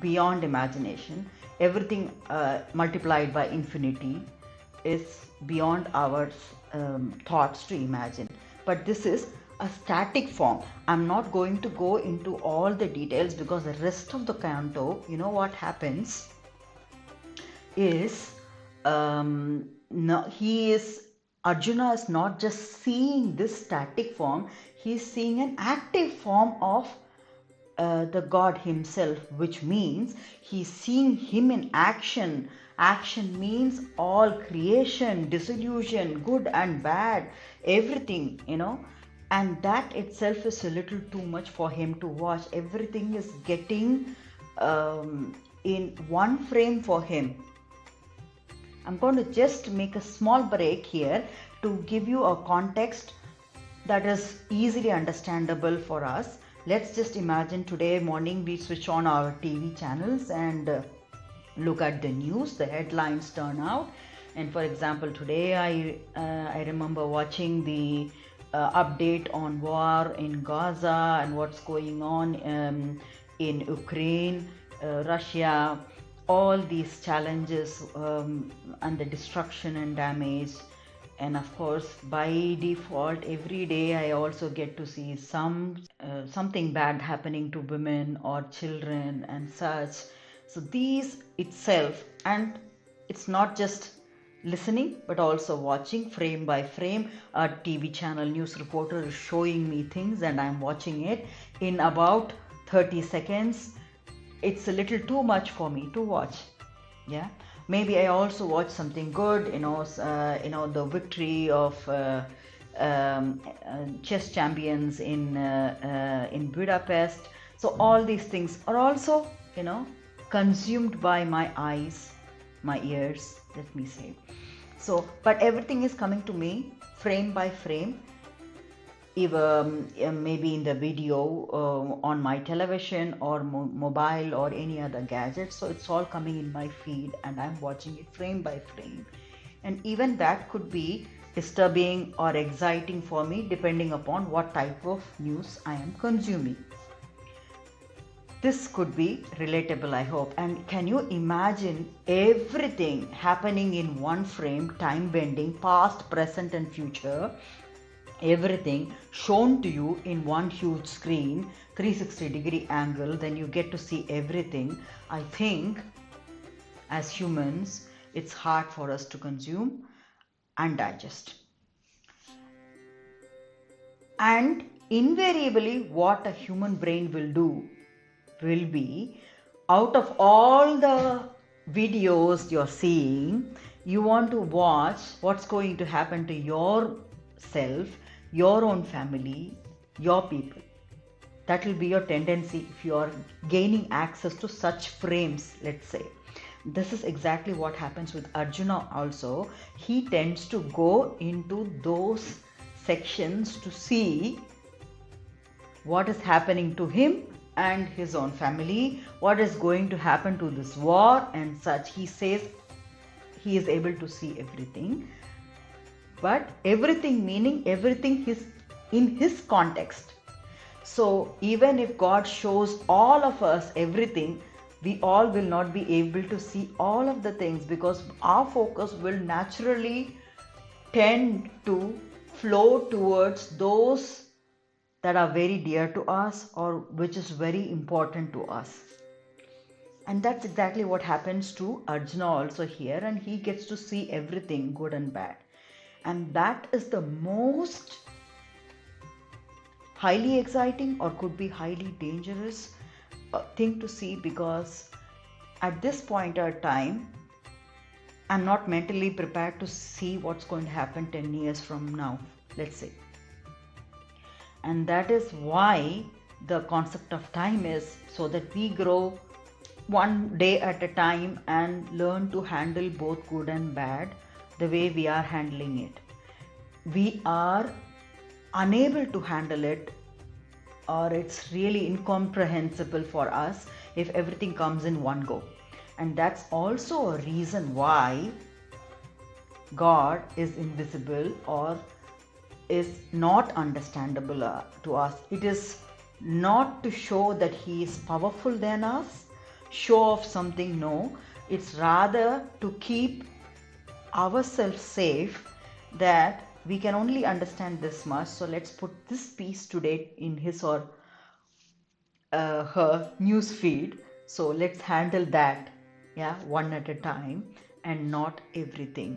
beyond imagination. Everything multiplied by infinity is beyond our thoughts to imagine. But this is a static form. I'm not going to go into all the details, because the rest of the canto, you know what happens is, no, Arjuna is not just seeing this static form, he's seeing an active form of the God himself, which means he's seeing him in action. Action means all creation, dissolution, good and bad, everything, and that itself is a little too much for him to watch. Everything is getting in one frame for him. I'm going to just make a small break here to give you a context that is easily understandable for us. Let's just imagine today morning we switch on our TV channels and look at the news. The headlines turn out, and for example, today I remember watching the update on war in Gaza and what's going on in Ukraine, Russia, all these challenges and the destruction and damage. And of course, by default, every day I also get to see something bad happening to women or children and such. So these itself, and it's not just listening but also watching frame by frame. A TV channel news reporter is showing me things and I'm watching it in about 30 seconds. It's a little too much for me to watch. Yeah, maybe I also watch something good, the victory of chess champions in Budapest. So all these things are also consumed by my eyes, my ears, let me say. So but everything is coming to me frame by frame, even maybe in the video on my television or mobile or any other gadget. So it's all coming in my feed and I'm watching it frame by frame. And even that could be disturbing or exciting for me depending upon what type of news I am consuming. This could be relatable, I hope. And can you imagine everything happening in one frame, time bending, past, present and future, everything shown to you in one huge screen, 360-degree angle, then you get to see everything. I think as humans, it's hard for us to consume and digest. And invariably, what a human brain will do will be, out of all the videos you're seeing, you want to watch what's going to happen to yourself, your own family, your people. That will be your tendency if you are gaining access to such frames, let's say. This is exactly what happens with Arjuna also. He tends to go into those sections to see what is happening to him and his own family, what is going to happen to this war and such. He says he is able to see everything, but everything meaning everything is in his context. So even if God shows all of us everything, we all will not be able to see all of the things, because our focus will naturally tend to flow towards those that are very dear to us or which is very important to us. And that's exactly what happens to Arjuna also here, and he gets to see everything good and bad. And that is the most highly exciting or could be highly dangerous thing to see, because at this point in time, I'm not mentally prepared to see what's going to happen 10 years from now, let's say. And that is why the concept of time is so that we grow one day at a time and learn to handle both good and bad the way we are handling it. We are unable to handle it, or it's really incomprehensible for us if everything comes in one go. And that's also a reason why God is invisible or is not understandable to us. It is not to show that he is powerful than us, show off something. No, it's rather to keep ourselves safe, that we can only understand this much. So let's put this piece today in his or her news feed. So let's handle that, yeah, one at a time, and not everything.